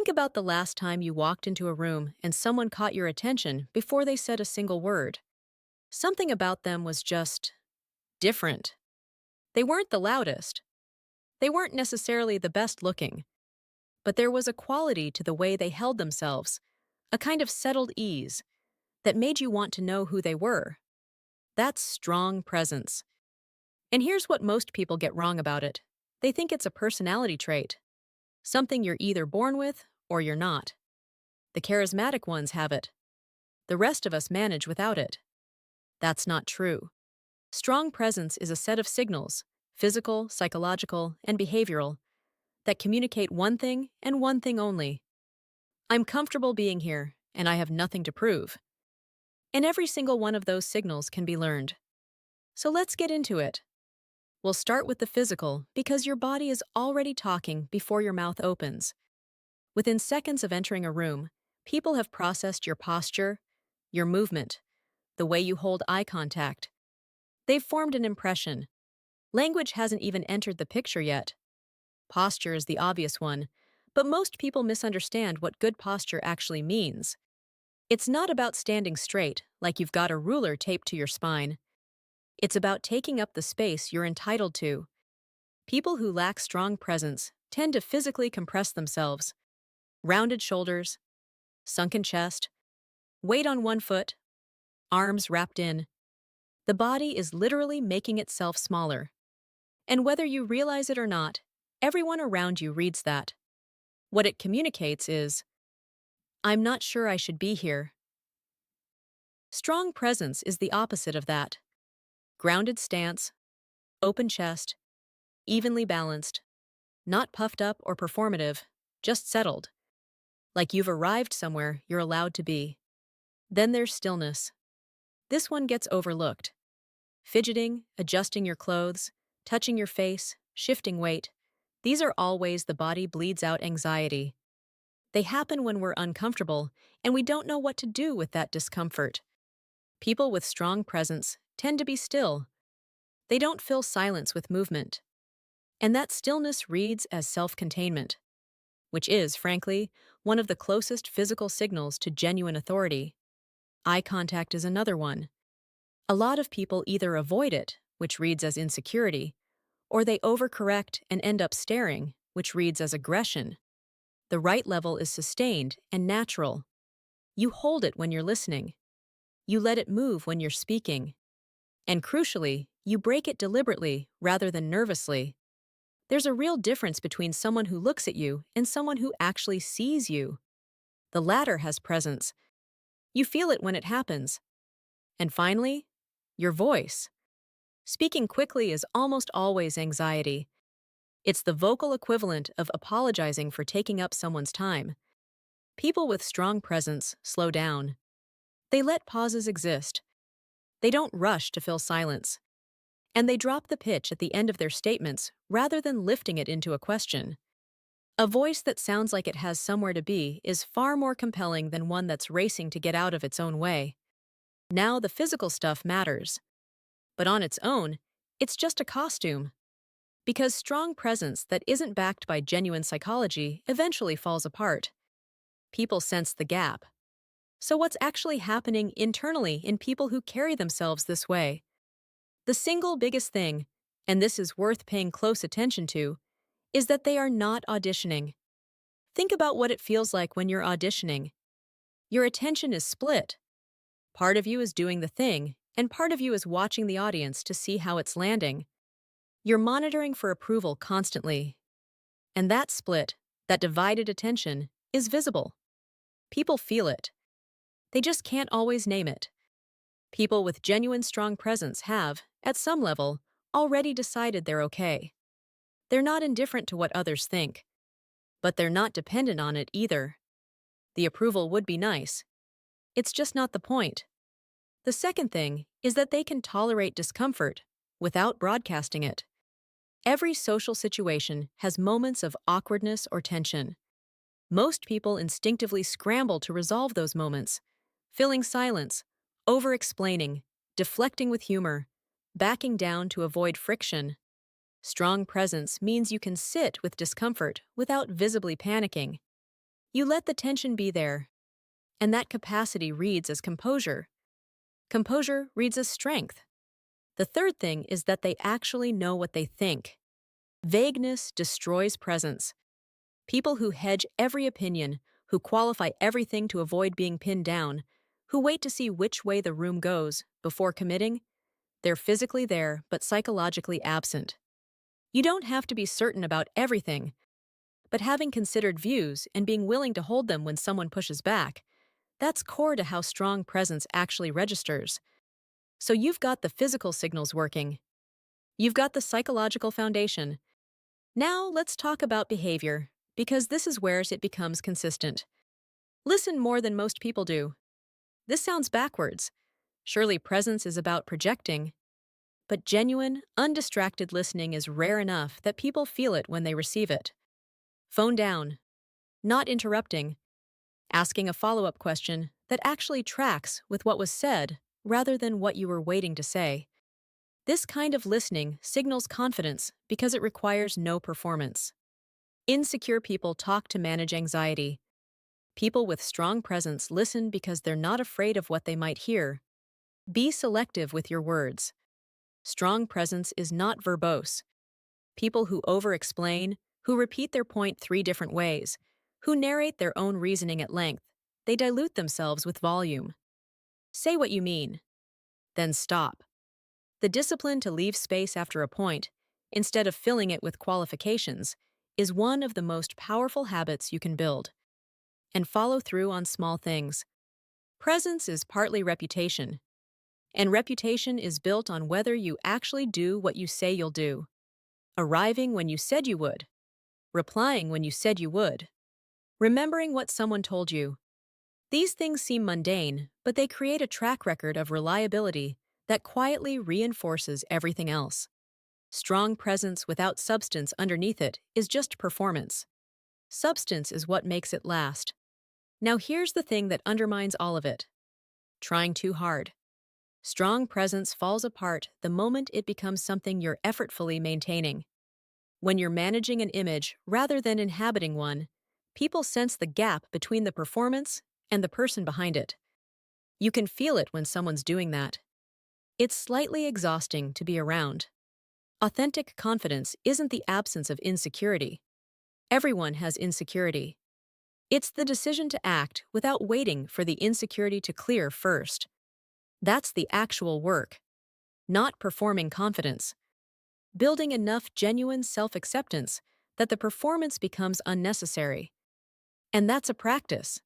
Think about the last time you walked into a room and someone caught your attention before they said a single word. Something about them was just different. They weren't the loudest. They weren't necessarily the best looking. But there was a quality to the way they held themselves, a kind of settled ease that made you want to know who they were. That's strong presence. And here's what most people get wrong about it. They think it's a personality trait, something you're either born with or you're not. The charismatic ones have it. The rest of us manage without it. That's not true. Strong presence is a set of signals, physical, psychological, and behavioral, that communicate one thing and one thing only. I'm comfortable being here, and I have nothing to prove. And every single one of those signals can be learned. So let's get into it. We'll start with the physical because your body is already talking before your mouth opens. Within seconds of entering a room, people have processed your posture, your movement, the way you hold eye contact. They've formed an impression. Language hasn't even entered the picture yet. Posture is the obvious one, but most people misunderstand what good posture actually means. It's not about standing straight, like you've got a ruler taped to your spine. It's about taking up the space you're entitled to. People who lack strong presence tend to physically compress themselves. Rounded shoulders, sunken chest, weight on one foot, arms wrapped in. The body is literally making itself smaller. And whether you realize it or not, everyone around you reads that. What it communicates is, I'm not sure I should be here. Strong presence is the opposite of that. Grounded stance, open chest, evenly balanced, not puffed up or performative, just settled. Like you've arrived somewhere you're allowed to be. Then there's stillness. This one gets overlooked. Fidgeting, adjusting your clothes, touching your face, shifting weight. These are all ways the body bleeds out anxiety. They happen when we're uncomfortable and we don't know what to do with that discomfort. People with strong presence tend to be still. They don't fill silence with movement. And that stillness reads as self-containment, which is, frankly, one of the closest physical signals to genuine authority. Eye contact is another one. A lot of people either avoid it, which reads as insecurity, or they overcorrect and end up staring, which reads as aggression. The right level is sustained and natural. You hold it when you're listening. You let it move when you're speaking. And crucially, you break it deliberately rather than nervously. There's a real difference between someone who looks at you and someone who actually sees you. The latter has presence. You feel it when it happens. And finally, your voice. Speaking quickly is almost always anxiety. It's the vocal equivalent of apologizing for taking up someone's time. People with strong presence slow down. They let pauses exist. They don't rush to fill silence. And they drop the pitch at the end of their statements rather than lifting it into a question. A voice that sounds like it has somewhere to be is far more compelling than one that's racing to get out of its own way. Now the physical stuff matters. But on its own, it's just a costume. Because strong presence that isn't backed by genuine psychology eventually falls apart. People sense the gap. So what's actually happening internally in people who carry themselves this way? The single biggest thing, and this is worth paying close attention to, is that they are not auditioning. Think about what it feels like when you're auditioning. Your attention is split. Part of you is doing the thing, and part of you is watching the audience to see how it's landing. You're monitoring for approval constantly. And that split, that divided attention, is visible. People feel it. They just can't always name it. People with genuine strong presence have, at some level, already decided they're okay. They're not indifferent to what others think. But they're not dependent on it either. The approval would be nice. It's just not the point. The second thing is that they can tolerate discomfort without broadcasting it. Every social situation has moments of awkwardness or tension. Most people instinctively scramble to resolve those moments, filling silence, over-explaining, deflecting with humor, backing down to avoid friction. Strong presence means you can sit with discomfort without visibly panicking. You let the tension be there, and that capacity reads as composure. Composure reads as strength. The third thing is that they actually know what they think. Vagueness destroys presence. People who hedge every opinion, who qualify everything to avoid being pinned down, who wait to see which way the room goes before committing, they're physically there but psychologically absent. You don't have to be certain about everything, but having considered views and being willing to hold them when someone pushes back, that's core to how strong presence actually registers. So you've got the physical signals working. You've got the psychological foundation. Now let's talk about behavior, because this is where it becomes consistent. Listen more than most people do. This sounds backwards. Surely presence is about projecting. But genuine, undistracted listening is rare enough that people feel it when they receive it. Phone down. Not interrupting. Asking a follow-up question that actually tracks with what was said rather than what you were waiting to say. This kind of listening signals confidence because it requires no performance. Insecure people talk to manage anxiety. People with strong presence listen because they're not afraid of what they might hear. Be selective with your words. Strong presence is not verbose. People who over-explain, who repeat their point 3 different ways, who narrate their own reasoning at length, they dilute themselves with volume. Say what you mean. Then stop. The discipline to leave space after a point, instead of filling it with qualifications, is one of the most powerful habits you can build. And follow through on small things. Presence is partly reputation, and reputation is built on whether you actually do what you say you'll do. Arriving when you said you would. Replying when you said you would. Remembering what someone told you. These things seem mundane, but they create a track record of reliability that quietly reinforces everything else. Strong presence without substance underneath it is just performance. Substance is what makes it last. Now here's the thing that undermines all of it. Trying too hard. Strong presence falls apart the moment it becomes something you're effortfully maintaining. When you're managing an image rather than inhabiting one, people sense the gap between the performance and the person behind it. You can feel it when someone's doing that. It's slightly exhausting to be around. Authentic confidence isn't the absence of insecurity. Everyone has insecurity. It's the decision to act without waiting for the insecurity to clear first. That's the actual work, not performing confidence. Building enough genuine self-acceptance that the performance becomes unnecessary. And that's a practice.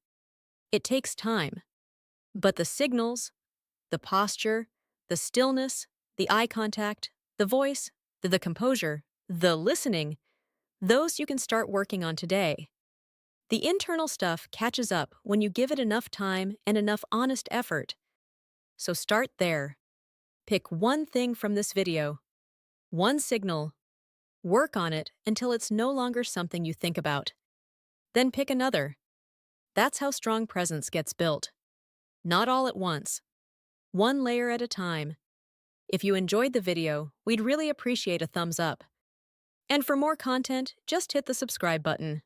It takes time. But the signals, the posture, the stillness, the eye contact, the voice, the composure, the listening, those you can start working on today. The internal stuff catches up when you give it enough time and enough honest effort. So start there. Pick one thing from this video, one signal. Work on it until it's no longer something you think about. Then pick another. That's how strong presence gets built. Not all at once. One layer at a time. If you enjoyed the video, we'd really appreciate a thumbs up. And for more content, just hit the subscribe button.